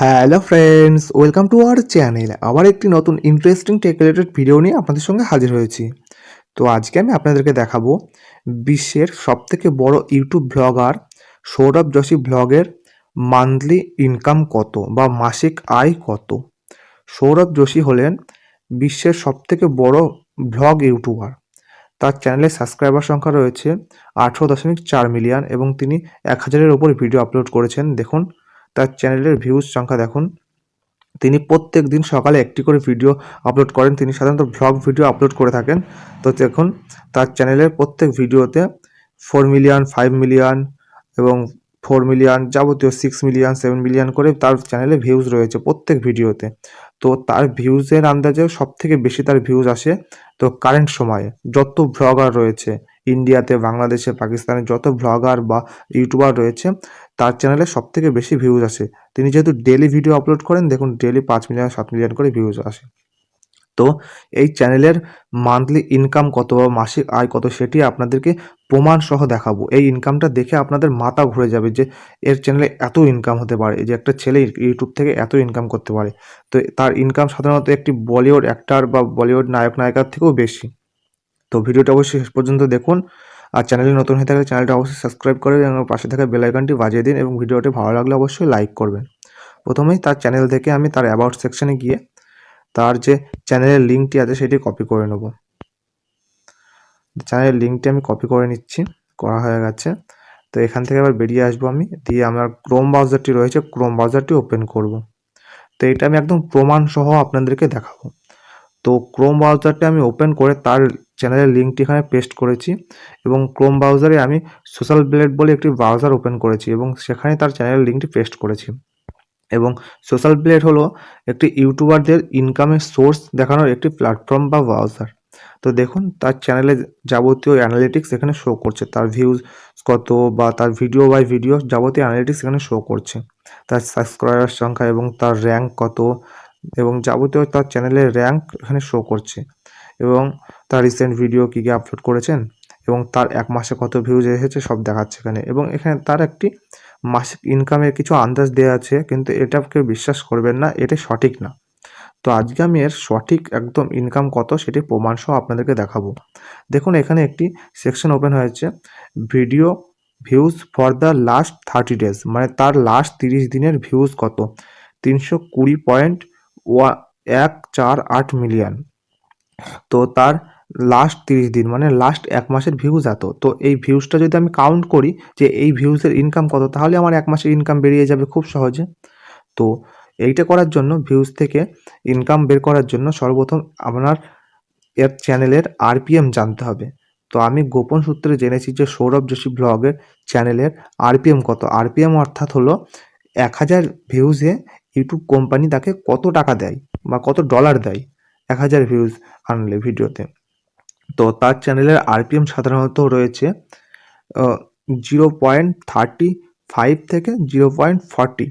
Hello friends, welcome to our channel. আবার একটি নতুন ইন্টারেস্টিং টেক রিলেটেড ভিডিও নিয়ে আপনাদের সঙ্গে হাজির হয়েছি। তো আজকে আমি আপনাদেরকে দেখাবো বিশ্বের সবথেকে বড় ইউটিউব ব্লগার সৌরভ যোশী ব্লগের মান্থলি ইনকাম কত বা মাসিক আয় কত। সৌরভ যোশী হলেন বিশ্বের সবথেকে বড় ব্লগ ইউটিউবার। তার চ্যানেলে সাবস্ক্রাইবার সংখ্যা রয়েছে 18.4 মিলিয়ন এবং তিনি 1000-এর ওপর ভিডিও আপলোড করেছেন। দেখুন তার চ্যানেলের ভিউজ সংখ্যা দেখুন। তিনি প্রত্যেক দিন সকালে একটি করে ভিডিও আপলোড করেন। তিনি সাধারণত ভ্লগ ভিডিও আপলোড করে থাকেন। তো দেখুন তার চ্যানেলের প্রত্যেক ভিডিওতে 4 মিলিয়ন, 5 মিলিয়ন এবং 4 মিলিয়ন যাবতীয় 6 মিলিয়ন, 7 মিলিয়ন করে তার চ্যানেলে ভিউজ রয়েছে প্রত্যেক ভিডিওতে। তো তার ভিউজের আন্দাজে সবথেকে বেশি তার ভিউজ আসে। তো কারেন্ট সময়ে যত ভ্লগার রয়েছে ইন্ডিয়াতে, বাংলাদেশে, পাকিস্তানে যত ভ্লগার বা ইউটিউবার রয়েছে তার চ্যানেলে সবথেকে বেশি ভিউজ আসে। তিনি যেহেতু ডেলি ভিডিও আপলোড করেন, দেখুন ডেলি 5 মিলিয়ন, 7 মিলিয়ন করে ভিউজ আসে। তো এই চ্যানেলের মান্থলি ইনকাম কত বা মাসিক আয় কত সেটি আপনাদেরকে প্রমাণ সহ দেখাবো। এই ইনকামটা দেখে আপনাদের মাথা ঘুরে যাবে যে এর চ্যানেলে এত ইনকাম হতে পারে, যে একটা ছেলে ইউটিউব থেকে এত ইনকাম করতে পারে। তো তার ইনকাম সাধারণত একটি বলিউড অ্যাক্টর বা বলিউড নায়ক নায়িকার থেকেও বেশি। তো ভিডিওটা অবশ্যই শেষ পর্যন্ত দেখুন। আর চ্যানেলে নতুন হয়ে থাকলে চ্যানেলটা অবশ্যই সাবস্ক্রাইব করে এবং পাশে থাকা বেল আইকনটি বাজিয়ে দিন এবং ভিডিওটি ভালো লাগলে অবশ্যই লাইক করবেন। প্রথমেই তার চ্যানেল থেকে আমি তার অ্যাবাউট সেকশনে গিয়ে তার যে চ্যানেলের লিঙ্কটি আছে সেটি কপি করে নেব। চ্যানেলের লিঙ্কটি আমি কপি করে নিচ্ছি, করা হয়ে গেছে। তো এখান থেকে আবার বেরিয়ে আসবো আমি, দিয়ে আমার ক্রোম ব্রাউজারটি রয়েছে, ক্রোম ব্রাউজারটি ওপেন করব। তো এটা আমি একদম প্রমাণ সহ আপনাদেরকে দেখাবো। তো ক্রোম ব্রাউজারটা আমি ওপেন করে তার চ্যানেলের লিঙ্কটি এখানে পেস্ট করেছি এবং ক্রোম ব্রাউজারে আমি সোশ্যাল ব্লেড বলে একটি ব্রাউজার ওপেন করেছি এবং সেখানে তার চ্যানেলের লিঙ্কটি পেস্ট করেছি। এবং সোশ্যাল ব্লেড হলো একটি ইউটিউবারদের ইনকামের সোর্স দেখানোর একটি প্ল্যাটফর্ম বা ব্রাউজার। তো দেখুন তার চ্যানেলে যাবতীয় অ্যানালিটিক্স এখানে শো করছে, তার ভিউজ কত বা তার ভিডিও বাই ভিডিও যাবতীয় অ্যানালিটিক্স এখানে শো করছে, তার সাবস্ক্রাইবার সংখ্যা এবং তার র্যাঙ্ক কত এবং যাবতীয় তার চ্যানেলের র্যাঙ্ক এখানে শো করছে এবং তার রিসেন্ট ভিডিও কী কী আপলোড করেছেন এবং তার এক মাসে কত ভিউজ এসেছে সব দেখাচ্ছে এখানে। এবং এখানে তার একটি মাসিক ইনকামের কিছু আন্দাজ দেওয়া আছে, কিন্তু এটা কেউ বিশ্বাস করবেন না, এটা সঠিক না। তো আজকে আমি এর সঠিক একদম ইনকাম কত সেটি প্রমাণ সহ আপনাদেরকে দেখাবো। দেখুন এখানে একটি সেকশন ওপেন হয়েছে, video views for the last 30 days, মানে তার লাস্ট 30 দিনের ভিউজ কত, 320.148 মিলিয়ন। তো তার লাস্ট 30 দিন মানে লাস্ট এক মাসের ভিউজ এত। তো এই ভিউজটা যদি আমি কাউন্ট করি যে এই ভিউজের ইনকাম কত, তাহলে আমার এক মাসের ইনকাম বেরিয়ে যাবে খুব সহজে। তো এইটা করার জন্য, ভিউজ থেকে ইনকাম বের করার জন্য সর্বপ্রথম আপনার এর চ্যানেলের আরপিএম জানতে হবে। তো আমি গোপন সূত্রে জেনেছি যে সৌরভ যোশী ব্লগের চ্যানেলের আরপিএম কত। আরপিএম অর্থাৎ হলো 1000 ভিউজে ইউটিউব কোম্পানি তাকে কত টাকা দেয় বা কত ডলার দেয় 1000 ভিউজ আনলে ভিডিওতে। তো তার চ্যানেলের আরপিএম সাধারণত রয়েছে 0.35 থেকে 0.40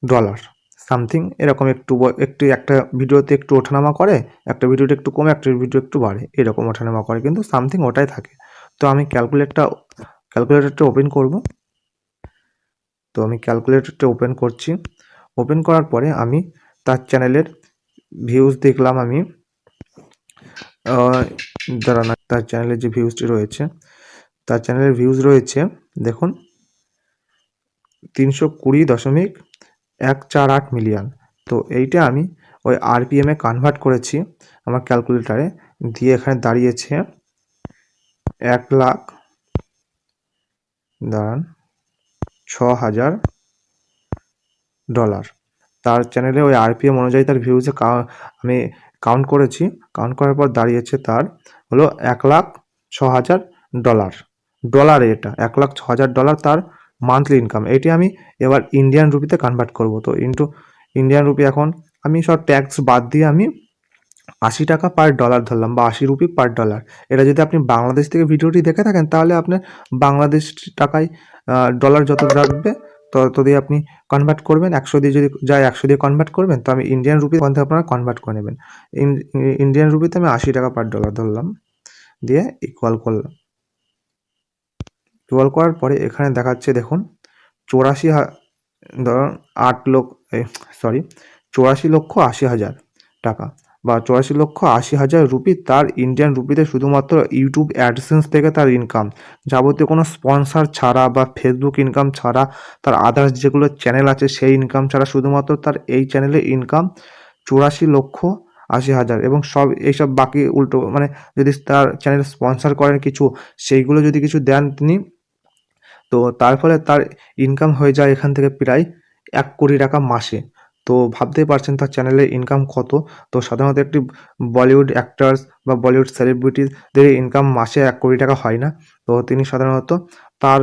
ডলার সামথিং, এরকম একটু একটু একটা ভিডিওতে একটু ওঠানামা করে, একটা ভিডিওতে একটু কমে, একটা ভিডিও একটু বাড়ে, এরকম ওঠানামা করে, কিন্তু সামথিং ওটাই থাকে। তো আমি ক্যালকুলেটরটা ওপেন করব। তো আমি ক্যালকুলেটরটা ওপেন করছি। ওপেন করার পরে আমি তার চ্যানেলের ভিউজ দেখলাম। আমি দাঁড়ান, তার চ্যানেলের যে ভিউজটি রয়েছে, তার চ্যানেলের ভিউজ রয়েছে দেখুন 320.148 মিলিয়ন। তো এইটা আমি ওই আরপিএমে কনভার্ট করেছি আমার ক্যালকুলেটারে, দিয়ে এখানে দাঁড়িয়েছে 1,00,000, দাঁড়ান, 6,000 ডলার। তার চ্যানেলে ওই আরপিএম অনুযায়ী তার ভিউজে আমি কাউন্ট করেছি। কাউন্ট করার পর দাঁড়িয়েছে তার হলো 1,06,000 ডলার। ডলারে এটা 1,06,000 ডলার তার মান্থলি ইনকাম। এটি আমি এবার ইন্ডিয়ান রুপিতে কনভার্ট করব। তো ইন্টু ইন্ডিয়ান রুপি, এখন আমি সব ট্যাক্স বাদ দিয়ে আমি 80 টাকা পার ডলার ধরলাম বা 80 রুপি পার ডলার। এটা যদি আপনি বাংলাদেশ থেকে ভিডিওটি দেখে থাকেন তাহলে আপনার বাংলাদেশ টাকায় ডলার যত রাখবে তত দিয়ে আপনি কনভার্ট করবেন। 100 দিয়ে যদি যায় 100 দিয়ে কনভার্ট করবেন। তো আমি ইন্ডিয়ান রুপি ওখান থেকে আপনারা কনভার্ট করে নেবেন। ইন্ডিয়ান রুপিতে আমি 80 টাকা পার ডলার ধরলাম, দিয়ে ইকুয়াল করলাম। ইকুয়াল করার পরে এখানে দেখাচ্ছে দেখুন 84, ধরুন 8 লক্ষ, সরি 84,80,000 টাকা বা 84,80,000 রুপি তার ইন্ডিয়ান রুপিতে শুধুমাত্র ইউটিউব অ্যাডসেন্স থেকে তার ইনকাম। যাবতীয় কোনো স্পন্সর ছাড়া বা ফেসবুক ইনকাম ছাড়া, তার আদার্স যেগুলো চ্যানেল আছে সেই ইনকাম ছাড়া শুধুমাত্র তার এই চ্যানেলে ইনকাম 84,80,000। এবং সব এইসব বাকি উল্টো মানে যদি তার চ্যানেল স্পন্সর করেন কিছু, সেইগুলো যদি কিছু দেন তিনি, তো তার ফলে তার ইনকাম হয়ে যায় এখান থেকে প্রায় 1,00,00,000 টাকা মাসে। তো ভাবতেই পারছেন তার চ্যানেলের ইনকাম কত। তো সাধারণত একটি বলিউড অ্যাক্টরস বা বলিউড সেলিব্রিটিদের ইনকাম মাসে 1,00,00,000 টাকা হয় না। তো তিনি সাধারণত তার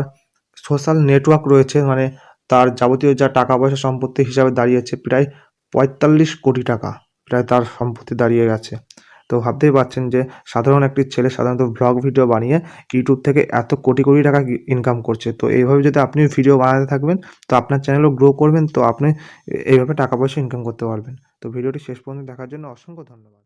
সোশ্যাল নেটওয়ার্ক রয়েছে, মানে তার যাবতীয় যা টাকা পয়সা সম্পত্তি হিসাবে দাঁড়িয়েছে প্রায় 45 কোটি টাকা, প্রায় তার সম্পত্তি দাঁড়িয়ে গেছে। তো ভাবতেই পারছেন যে সাধারণ একটি ছেলে সাধারণত ভ্লগ ভিডিও বানিয়ে ইউটিউব থেকে এত কোটি কোটি টাকা ইনকাম করছে। তো এইভাবে যদি আপনি ভিডিও বানাতে থাকবেন, তো আপনার চ্যানেলও গ্রো করবেন, তো আপনি এইভাবে টাকা পয়সা ইনকাম করতে পারবেন। তো ভিডিওটি শেষ পর্যন্ত দেখার জন্য অসংখ্য ধন্যবাদ।